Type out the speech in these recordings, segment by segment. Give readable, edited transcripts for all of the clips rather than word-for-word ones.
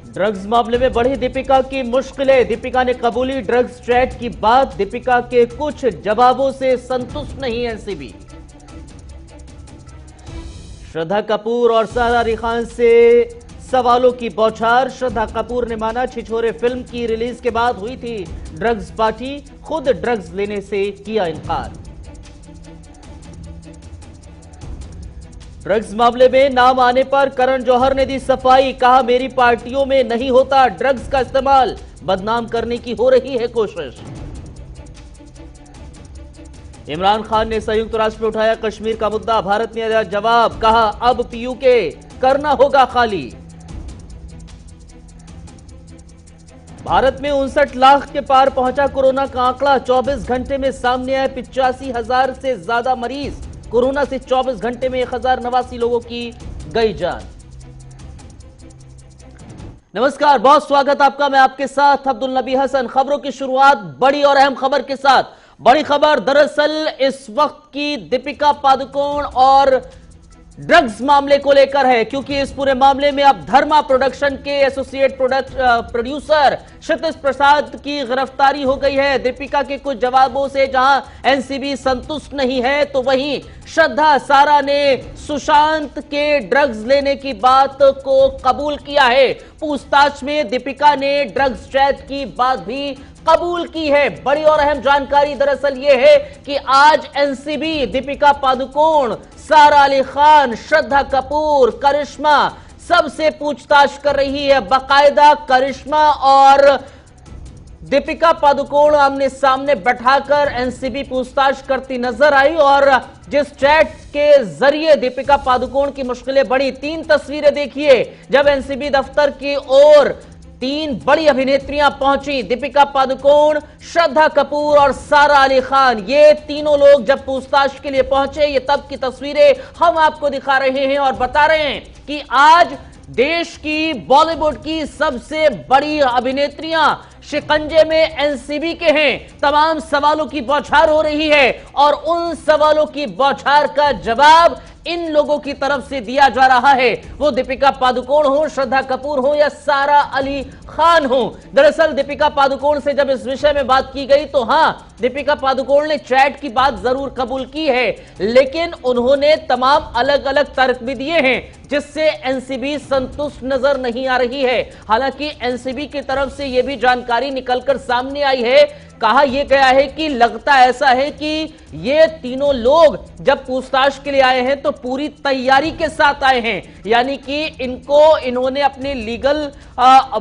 Drugs मामले में बढ़ी दीपिका की मुश्किलें। दीपिका ने कबूली ड्रग्स चैट की बात। दीपिका के कुछ जवाबों से संतुष्ट नहीं एनसीबी। श्रद्धा कपूर और सारा अली खान से सवालों की बौछार। श्रद्धा कपूर ने माना छिछोरे फिल्म की रिलीज के बाद हुई थी ड्रग्स पार्टी, खुद ड्रग्स लेने से किया इनकार। ड्रग्स मामले में नाम आने पर करण जौहर ने दी सफाई। कहा मेरी पार्टियों में नहीं होता ड्रग्स का इस्तेमाल, बदनाम करने की हो रही है कोशिश। इमरान खान ने संयुक्त राष्ट्र में उठाया कश्मीर का मुद्दा। भारत ने दिया जवाब। कहा अब पीयूके करना होगा खाली। भारत में 59 लाख के पार पहुंचा कोरोना का आंकड़ा। 24 घंटे में सामने आए 85,000 से ज्यादा मरीज। कोरोना से 24 घंटे में 1089 लोगों की गई जान। नमस्कार, बहुत स्वागत आपका। मैं आपके साथ अब्दुल नबी हसन। खबरों की शुरुआत बड़ी और अहम खबर के साथ। बड़ी खबर दरअसल इस वक्त की दीपिका पादुकोण और ड्रग्स मामले को लेकर है, क्योंकि इस पूरे मामले में अब धर्मा प्रोडक्शन के एसोसिएट प्रोड्यूसर क्षितिज प्रसाद की गिरफ्तारी हो गई है। दीपिका के कुछ जवाबों से जहां एनसीबी संतुष्ट नहीं है, तो वहीं श्रद्धा सारा ने सुशांत के ड्रग्स लेने की बात को कबूल किया है। पूछताछ में दीपिका ने ड्रग्स चैट की बात भी कबूल की है। बड़ी और अहम जानकारी दरअसल यह है कि आज एनसीबी दीपिका पादुकोण, सारा अली खान, श्रद्धा कपूर, करिश्मा सबसे पूछताछ कर रही है। बाकायदा करिश्मा और दीपिका पादुकोण आमने सामने बैठाकर एनसीबी पूछताछ करती नजर आई। और जिस चैट के जरिए दीपिका पादुकोण की मुश्किलें बढ़ी, 3 तस्वीरें देखिए। जब एनसीबी दफ्तर की ओर 3 बड़ी अभिनेत्रियां पहुंची, दीपिका पादुकोण, श्रद्धा कपूर और सारा अली खान। ये तीनों लोग जब पूछताछ के लिए पहुंचे, ये तब की तस्वीरें हम आपको दिखा रहे हैं और बता रहे हैं कि आज देश की बॉलीवुड की सबसे बड़ी अभिनेत्रियां शिकंजे में एनसीबी के हैं। तमाम सवालों की बौछार हो रही है और उन सवालों की बौछार का जवाब इन लोगों की तरफ से दिया जा रहा है। वो दीपिका पादुकोण हो, श्रद्धा कपूर हो या सारा अली खान हो। दरअसल दीपिका पादुकोण से जब इस विषय में बात की गई, तो हां, दीपिका पादुकोण ने चैट की बात जरूर कबूल की है, लेकिन उन्होंने तमाम अलग अलग तर्क भी दिए हैं, जिससे एनसीबी संतुष्ट नजर नहीं आ रही है। हालांकि एनसीबी की तरफ से यह भी जानकारी निकलकर सामने आई है। कहा यह गया है कि लगता ऐसा है कि ये तीनों लोग जब पूछताछ के लिए आए हैं तो पूरी तैयारी के साथ आए हैं, यानी कि इन्होंने अपने लीगल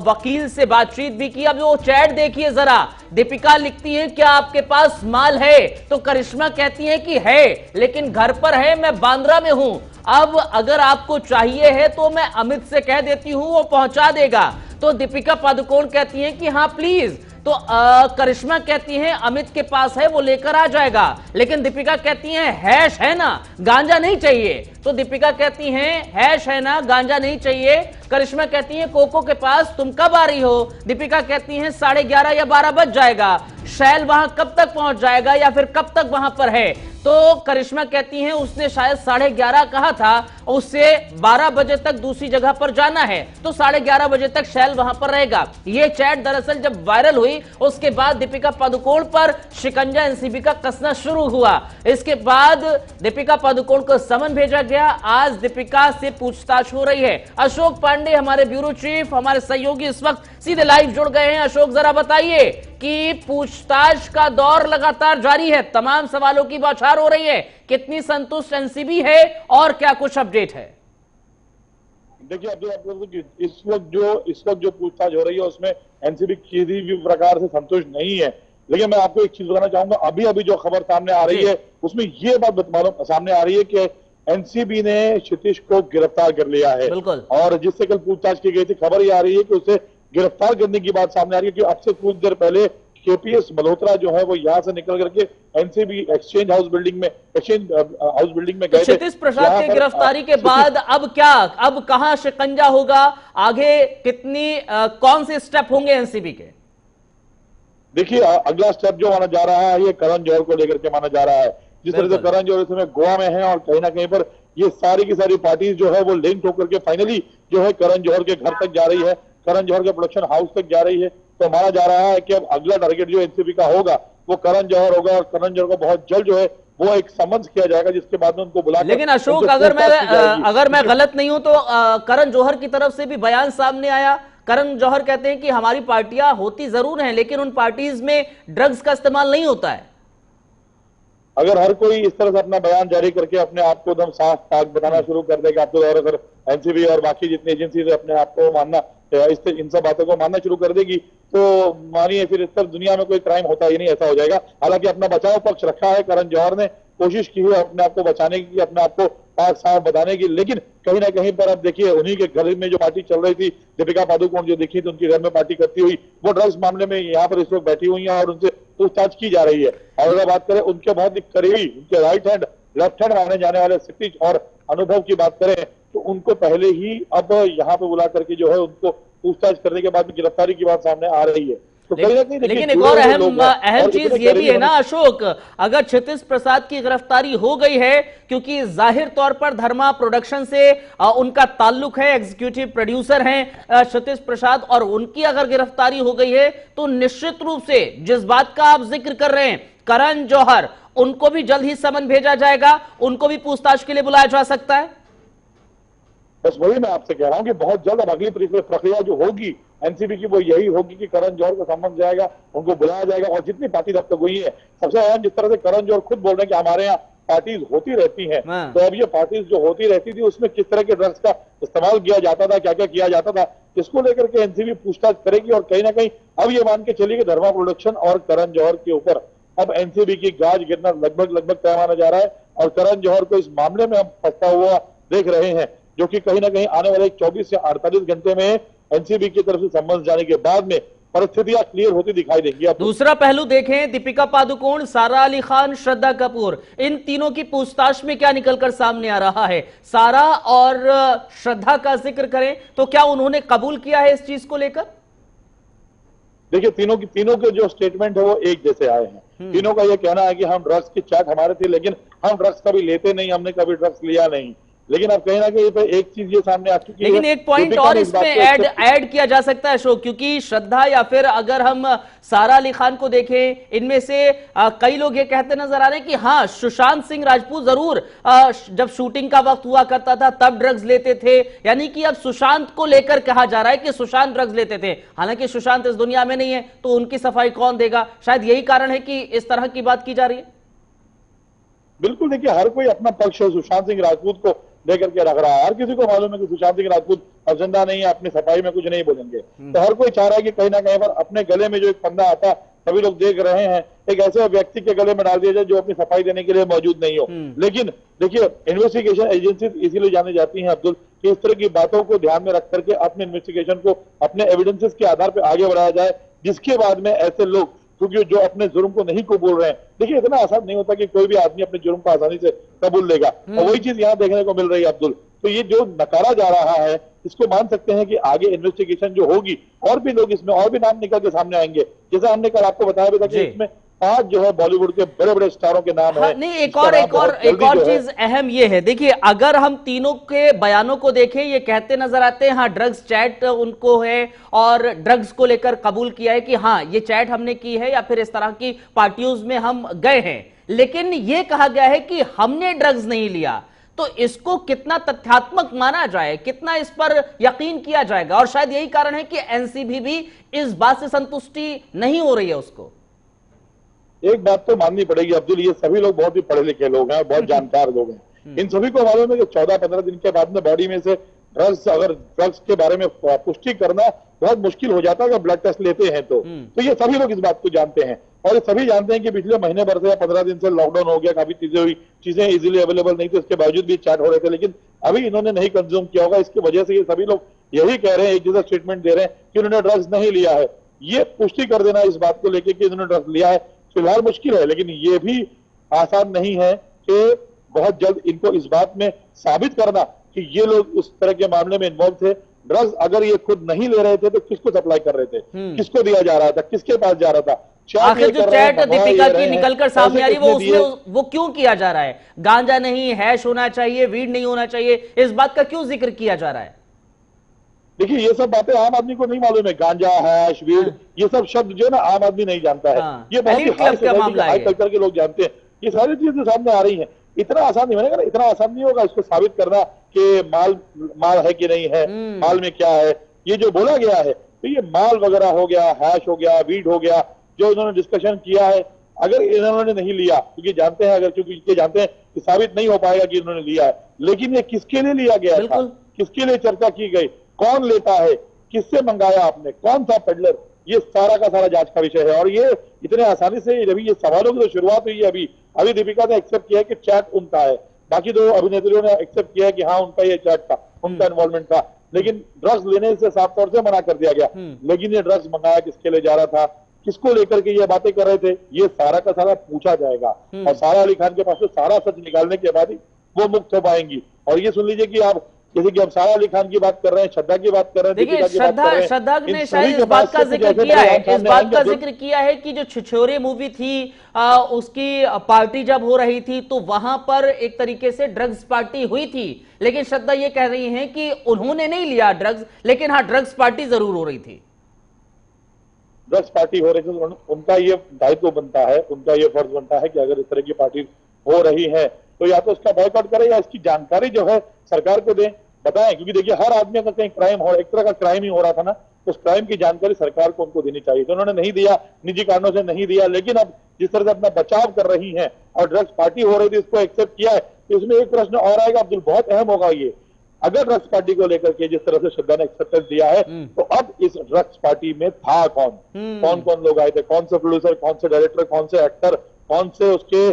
वकील से बातचीत भी की। अब वो चैट देखिए जरा। दीपिका लिखती है क्या आपके पास माल है, तो करिश्मा कहती है कि है, लेकिन घर पर है, मैं बांद्रा में हूं। अब अगर आपको चाहिए है तो मैं अमित से कह देती हूं, वो पहुंचा देगा। तो दीपिका पादुकोण कहती हैं कि हां प्लीज। तो करिश्मा कहती हैं अमित के पास है, वो लेकर आ जाएगा। लेकिन दीपिका कहती हैं हैश है ना, गांजा नहीं चाहिए। तो दीपिका कहती हैं हैश है ना, गांजा नहीं चाहिए। करिश्मा कहती हैं कोको के पास तुम कब आ रही हो। दीपिका कहती हैं 11:30 या 12 बज जाएगा। शैल वहां कब तक पहुंच जाएगा या फिर कब तक वहां पर है। तो करिश्मा कहती हैं उसने शायद 11:30 कहा था, उससे 12 बजे तक दूसरी जगह पर जाना है, तो 11:30 बजे तक शैल वहां पर रहेगा। यह चैट दरअसल जब वायरल हुई, उसके बाद दीपिका पादुकोण पर शिकंजा एनसीबी का कसना शुरू हुआ। इसके बाद दीपिका पादुकोण को समन भेजा गया। आज दीपिका से पूछताछ हो रही है। अशोक पांडे हमारे ब्यूरो चीफ, हमारे सहयोगी इस वक्त सीधे लाइव जुड़ गए हैं। अशोक, जरा बताइए कि पूछताछ का दौर लगातार जारी है, तमाम सवालों की बौछार हो रही है, कितनी संतुष्ट एनसीबी है और क्या कुछ अपडेट है? देखिए, अभी आप लोगों को इस वक्त जो पूछताछ हो रही है उसमें एनसीबी किसी भी प्रकार से संतुष्ट नहीं है। लेकिन मैं आपको एक चीज बताना चाहूंगा, अभी जो खबर सामने आ रही है उसमें ये बात मालूम सामने आ रही है कि एनसीबी ने क्षितिज को गिरफ्तार कर लिया है। और जिससे कल पूछताछ की गई थी, खबर ये आ रही है कि उसे गिरफ्तार करने की बात सामने आ रही है कि अब से कुछ देर पहले केपीएस मल्होत्रा जो है वो यहां से निकल करके एनसीबी एक्सचेंज हाउस बिल्डिंग में गए थे। क्षितिज प्रसाद की गिरफ्तारी के बाद अब क्या, अब कहां शिकंजा होगा, आगे कौन से स्टेप होंगे एनसीबी के? देखिए, अगला स्टेप जो माना जा रहा है ये करण जौहर को लेकर के माना जा रहा है। जिस तरह से करण जौहर इस समय गोवा में है और कहीं ना कहीं पर ये सारी की सारी पार्टीज जो है वो लिंक होकर के फाइनली जो है करण जौहर के घर तक जा रही है, करण जौहर के प्रोडक्शन हाउस तक जा रही है। तो माना जा रहा है कि अब अगला टारगेट जो एनसीबी का होगा वो करण जौहर होगा, और करण जौहर को बहुत जल्द जो है वो एक समन्स किया जाएगा, जिसके बाद में उनको बुला। लेकिन अशोक, अगर मैं गलत नहीं हूं तो करण जौहर की तरफ से भी बयान सामने आया। करण जौहर कहते हैं कि हमारी पार्टियां होती जरूर हैं लेकिन उन पार्टीज में ड्रग्स का इस्तेमाल नहीं होता है। अगर हर कोई इस तरह से अपना बयान जारी करके अपने आप को एकदम साफ साफ बताना शुरू कर देगा अब्दुल, और अगर एनसीबी और बाकी जितनी एजेंसी अपने आप को मानना, इन सब बातों को मानना शुरू कर देगी तो मानिए फिर इस तरह दुनिया में कोई क्राइम होता ही नहीं, ऐसा हो जाएगा। हालांकि अपना बचाव पक्ष रखा है करण जौहर ने, कोशिश की है अपने आप को बचाने की, अपने आप को पाक साफ बताने की, लेकिन कहीं ना कहीं पर अब देखिए उन्हीं के घर में जो पार्टी चल रही थी, दीपिका पादुकोण जो दिखी थी उनके घर में पार्टी करती हुई, वो ड्रग्स मामले में यहाँ पर इस वक्त बैठी हुई है और उनसे पूछताछ की जा रही है। और अगर बात करें उनके बहुत ही करीबी, उनके राइट हैंड लेफ्ट हैंड माने जाने वाले क्षितिज और अनुभव की बात करें तो उनको पहले ही अब यहाँ पे बुला करके जो है उनको पूछताछ करने के बाद गिरफ्तारी की बात सामने आ रही है। तो लेकिन एक और अहम चीज ये भी है ना अशोक, अगर क्षितिज प्रसाद की गिरफ्तारी हो गई है, क्योंकि जाहिर तौर पर धर्मा प्रोडक्शन से उनका ताल्लुक है, एग्जीक्यूटिव प्रोड्यूसर हैं क्षितिज प्रसाद, और उनकी अगर गिरफ्तारी हो गई है तो निश्चित रूप से जिस बात का आप जिक्र कर रहे हैं करण जौहर, उनको भी जल्द ही समन भेजा जाएगा, उनको भी पूछताछ के लिए बुलाया जा सकता है। बस वही मैं आपसे कह रहा हूं कि बहुत जल्द अब अगली प्रक्रिया जो होगी एनसीबी की वो यही होगी कि करण जौहर को समन जाएगा, उनको बुलाया जाएगा। और जितनी पार्टी अब तक हुई है, सबसे अहम जिस तरह से करण जौहर खुद बोल रहे हैं कि हमारे यहाँ पार्टीज होती रहती हैं, तो अब ये पार्टीज जो होती रहती थी उसमें किस तरह के ड्रग्स का इस्तेमाल किया जाता था, क्या क्या किया जाता था, इसको लेकर के एनसीबी पूछताछ करेगी। और कहीं ना कहीं अब ये मान के चलिए कि धर्मा प्रोडक्शन और करण जौहर के ऊपर अब एनसीबी की गाज गिरना लगभग तय माना जा रहा है। और करण जौहर को इस मामले में हम फंसता हुआ देख रहे हैं, जो कि कहीं ना कहीं आने वाले 24 से 48 घंटे में एनसीबी की तरफ से समन्स जाने के बाद में परिस्थितियां क्लियर होती दिखाई देंगी। दूसरा पहलू देखें, दीपिका पादुकोण, सारा अली खान, श्रद्धा कपूर, इन तीनों की पूछताछ में क्या निकलकर सामने आ रहा है। सारा और श्रद्धा का जिक्र करें तो क्या उन्होंने कबूल किया है इस चीज को लेकर? देखिए तीनों के जो स्टेटमेंट है वो एक जैसे आए हैं। तीनों का ये कहना है कि हम ड्रग्स की चैट हमारे थे लेकिन हम ड्रग्स कभी लेते नहीं, हमने कभी ड्रग्स लिया नहीं। लेकिन अब कहीं ना कहीं एक चीज ये सामने आ चुकी है, लेकिन एक पॉइंट और इसमें ऐड किया जा सकता है अशोक, क्योंकि श्रद्धा या फिर अगर हम सारा अली खान को देखें, इनमें से कई लोग ये कहते नजर आ रहे हैं कि हाँ, सुशांत सिंह राजपूत जरूर जब शूटिंग का वक्त हुआ करता था तब ड्रग्स लेते थे, यानी कि अब सुशांत को लेकर कहा जा रहा है कि सुशांत ड्रग्स लेते थे। हालांकि सुशांत इस दुनिया में नहीं है तो उनकी सफाई कौन देगा? शायद यही कारण है कि इस तरह की बात की जा रही है। बिल्कुल, देखिए हर कोई अपना पक्ष सुशांत सिंह राजपूत को लेकर के रख रहा है। हर किसी को मालूम है कि सुशांत सिंह राजपूत अब जिंदा नहीं है, अपनी सफाई में कुछ नहीं बोलेंगे। तो हर कोई चाह रहा है कि कहीं ना कहीं पर अपने गले में जो एक फंदा आता सभी लोग देख रहे हैं, एक ऐसे व्यक्ति के गले में डाल दिया जाए जो अपनी सफाई देने के लिए मौजूद नहीं हो। लेकिन देखिए इन्वेस्टिगेशन एजेंसी इसीलिए जानी जाती हैं अब्दुल कि इस तरह की बातों को ध्यान में रख करके अपने इन्वेस्टिगेशन को अपने एविडेंसेस के आधार पर आगे बढ़ाया जाए, जिसके बाद में ऐसे लोग क्योंकि जो अपने जुर्म को नहीं कबूल रहे हैं, देखिए इतना आसान नहीं होता कि कोई भी आदमी अपने जुर्म को आसानी से कबूल लेगा। और वही चीज यहाँ देखने को मिल रही है अब्दुल। तो ये जो नकारा जा रहा है इसको मान सकते हैं कि आगे इन्वेस्टिगेशन जो होगी और भी लोग इसमें और भी नाम निकल के सामने आएंगे। जैसे हमने कल आपको बताया भी था कि इसमें 5 जो है बॉलीवुड के बड़े बड़े स्टारों के नाम है। नहीं, एक और चीज अहम ये है, देखिए अगर हम तीनों के बयानों को देखें, ये कहते नजर आते हैं हाँ ड्रग्स चैट उनको है और ड्रग्स को लेकर कबूल किया है कि हाँ ये चैट हमने की है या फिर इस तरह की पार्टियों में हम गए हैं, लेकिन ये कहा गया है कि हमने ड्रग्स नहीं लिया। तो इसको कितना तथ्यात्मक माना जाए, कितना इस पर यकीन किया जाएगा? और शायद यही कारण है कि एनसीबी भी इस बात से संतुष्टि नहीं हो रही है उसको। एक बात तो माननी पड़ेगी अब्दुल, ये सभी लोग बहुत ही पढ़े लिखे लोग हैं, बहुत जानकार लोग हैं। इन सभी को मालूम है कि 14-15 दिन के बाद में बॉडी में से ड्रग्स के बारे में पुष्टि करना बहुत मुश्किल हो जाता है अगर ब्लड टेस्ट लेते हैं तो ये सभी लोग इस बात को जानते हैं। और ये सभी जानते हैं कि पिछले महीने भर से या 15 दिन से लॉकडाउन हो गया, काफी चीजें इजीली अवेलेबल नहीं थी, उसके बावजूद भी चैट हो रहे थे, लेकिन अभी इन्होंने नहीं कंज्यूम किया होगा। इसकी वजह से ये सभी लोग यही कह रहे हैं, एक जैसा स्टेटमेंट दे रहे हैं कि उन्होंने ड्रग्स नहीं लिया है। ये पुष्टि कर देना इस बात को लेकर कि इन्होंने ड्रग्स लिया है फिलहाल मुश्किल है, लेकिन ये भी आसान नहीं है कि बहुत जल्द इनको इस बात में साबित करना कि ये लोग उस तरह के मामले में इन्वॉल्व थे। ड्रग्स अगर ये खुद नहीं ले रहे थे तो किसको सप्लाई कर रहे थे, किसको दिया जा रहा था, किसके पास जा रहा था, आखिर जो चैट दीपिका की निकलकर सामने आ रही है वो उसमें वो क्यों किया जा रहा है? गांजा नहीं, हैश होना चाहिए, वीड नहीं होना चाहिए, इस बात का क्यों जिक्र किया जा रहा है? देखिए ये सब बातें आम आदमी को नहीं मालूम है। गांजा, हैश, वीड, ये सब शब्द जो है ना आम आदमी नहीं जानता है। ये बहुत ही हाई कल्चर के लोग जानते हैं। ये सारी चीजें सामने आ रही हैं। इतना आसान नहीं बनेगा ना, इतना आसान नहीं होगा इसको साबित करना कि माल है कि नहीं है, माल में क्या है। ये जो बोला गया है तो ये माल वगैरह हो गया, हैश हो गया, वीड हो गया, जो इन्होंने डिस्कशन किया है, अगर इन्होंने नहीं लिया, क्योंकि जानते हैं, अगर क्योंकि ये जानते हैं कि साबित नहीं हो पाएगा कि इन्होंने लिया है, लेकिन ये किसके लिए लिया गया था, किसके लिए चर्चा की गई, कौन लेता है, किससे मंगाया आपने, कौन सा पेडलर, ये सारा का सारा जांच का विषय है। और ये इतने आसानी से अभी ये सवालों की तो शुरुआत हुई है। अभी दीपिका ने एक्सेप्ट किया है कि चैट उनका है, बाकी दो अभिनेत्रियों ने एक्सेप्ट किया है कि हाँ उनका ये चैट था, उनका इन्वॉल्वमेंट था, लेकिन ड्रग्स लेने से साफ तौर से मना कर दिया गया। लेकिन ये ड्रग्स मंगाया किसके लिए जा रहा था, किसको लेकर के ये बातें कर रहे थे, ये सारा का सारा पूछा जाएगा। और सारा अली खान के पास से सारा सच निकालने के बाद ही वो मुक्त हो पाएंगी। और ये सुन लीजिए कि आप जैसे कि हम सारा अली खान की बात कर रहे हैं, श्रद्धा की बात कर रहे हैं, देखिए श्रद्धा ने शायद इस बात का जिक्र किया है, इस बात का जिक्र किया है कि जो छिछोरे मूवी थी उसकी पार्टी जब हो रही थी तो वहां पर एक तरीके से ड्रग्स पार्टी हुई थी, लेकिन श्रद्धा ये कह रही हैं कि उन्होंने नहीं लिया ड्रग्स, लेकिन हाँ ड्रग्स पार्टी जरूर हो रही थी। ड्रग्स पार्टी हो रही थी, उनका ये दायित्व बनता है, उनका ये फर्ज बनता है कि अगर इस तरह की पार्टी हो रही है तो या तो इसका बॉयकॉट करें या इसकी जानकारी जो है सरकार को दें, बताएं। क्योंकि देखिए हर आदमी का कहीं क्राइम हो, एक तरह का क्राइम ही हो रहा था ना, उस क्राइम की जानकारी सरकार को उनको देनी चाहिए। तो उन्होंने नहीं दिया, निजी कारणों से नहीं दिया, लेकिन अब जिस तरह से अपना बचाव कर रही हैं और ड्रग्स पार्टी हो रही थी इसको एक्सेप्ट किया है, तो इसमें एक प्रश्न और आएगा अब्दुल, बहुत अहम होगा ये, अगर ड्रग्स पार्टी को लेकर के जिस तरह से श्रद्धा ने एक्सेप्टेंस दिया है तो अब इस ड्रग्स पार्टी में था कौन, कौन कौन लोग आए थे, कौन से प्रोड्यूसर, कौन से डायरेक्टर, कौन से एक्टर, कौन से उसके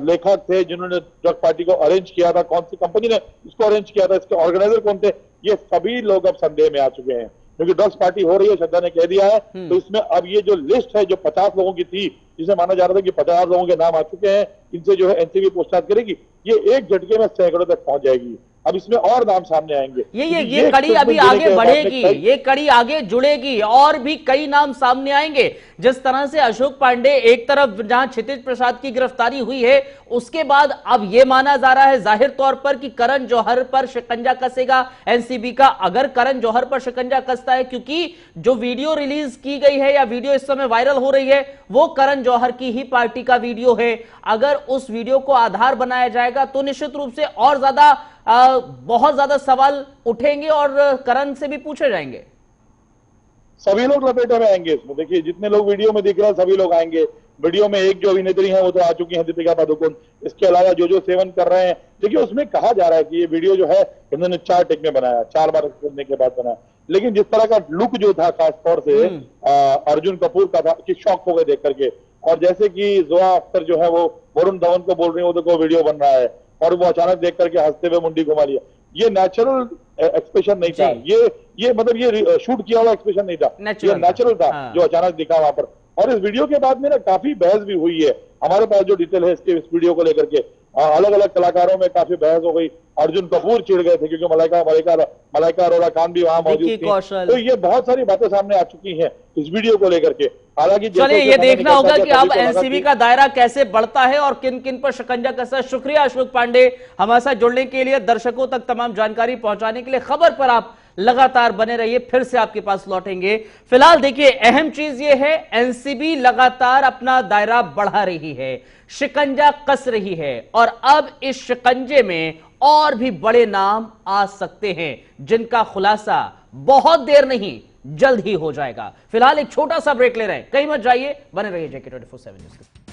लेखक थे जिन्होंने ड्रग पार्टी को अरेंज किया था, कौन सी कंपनी ने इसको अरेंज किया था, इसके ऑर्गेनाइजर कौन थे, ये सभी लोग अब संदेह में आ चुके हैं। क्योंकि ड्रग्स पार्टी हो रही है, श्रद्धा ने कह दिया है, तो इसमें अब ये जो लिस्ट है जो 50 लोगों की थी, जिसे माना जा रहा था कि 50 लोगों के नाम आ चुके हैं, इनसे जो है एनसीबी पूछताछ करेगी, ये एक झटके में सैकड़ों तक पहुंच जाएगी। अब इसमें और नाम सामने आएंगे। ये कड़ी अभी आगे बढ़ेगी, ये कड़ी आगे जुड़ेगी और भी कई नाम सामने आएंगे। जिस तरह से अशोक पांडे एक तरफ जहां क्षितिज प्रसाद की गिरफ्तारी हुई है, उसके बाद अब यह माना जा रहा है जाहिर तौर पर कि करण जौहर पर शिकंजा कसेगा एनसीबी का। अगर करण जौहर पर शिकंजा कसता है, क्योंकि जो वीडियो रिलीज की गई है या वीडियो इस समय वायरल हो रही है वो करण जौहर की ही पार्टी का वीडियो है, अगर उस वीडियो को आधार बनाया जाएगा तो निश्चित रूप से और ज्यादा बहुत ज्यादा सवाल उठेंगे और करण से भी पूछे जाएंगे। सभी लोग लपेटे में आएंगे इसमें। देखिए जितने लोग वीडियो में दिख रहे हैं सभी लोग आएंगे। वीडियो में एक जो अभिनेत्री है वो तो आ चुकी है, दीपिका पादुकोण। इसके अलावा जो जो सेवन कर रहे हैं, देखिए उसमें कहा जा रहा है कि ये वीडियो जो है इन्होंने 4 टेक में बनाया, 4 बार करने के बाद बनाया, लेकिन जिस तरह का लुक जो था खासतौर से अर्जुन कपूर का था कि शॉक हो गए देख करके। और जैसे कि जोया अख्तर जो है वो वरुण धवन को बोल रही है वो देखो वीडियो बन रहा है, और वो अचानक देख करके हंसते हुए मुंडी घुमा लिया। ये नेचुरल एक्सप्रेशन नहीं था, ये मतलब ये शूट किया हुआ एक्सप्रेशन नहीं था, ये नेचुरल था जो अचानक दिखा वहां पर। और इस वीडियो के बाद में ना काफी बहस भी हुई है। हमारे पास जो डिटेल है इस वीडियो को लेकर के अलग अलग कलाकारों में काफी बहस हो गई। अर्जुन कपूर चिढ़ गए थे क्योंकि मलाइका अरोड़ा खान भी वहां मौजूद थी। तो ये बहुत सारी बातें सामने आ चुकी हैं इस वीडियो को लेकर के। हालांकि चलिए ये देखना होगा कि अब एनसीबी का दायरा कैसे बढ़ता है और किन किन पर शिकंजा कसा। शुक्रिया अशोक पांडे हमारे साथ जुड़ने के लिए, दर्शकों तक तमाम जानकारी पहुंचाने के लिए। खबर पर आप लगातार बने रहिए, फिर से आपके पास लौटेंगे। फिलहाल देखिए अहम चीज यह है, एनसीबी लगातार अपना दायरा बढ़ा रही है, शिकंजा कस रही है, और अब इस शिकंजे में और भी बड़े नाम आ सकते हैं जिनका खुलासा बहुत देर नहीं जल्द ही हो जाएगा। फिलहाल एक छोटा सा ब्रेक ले रहे हैं, कहीं मत जाइए, बने रहिए JK24/7 न्यूज़ के साथ।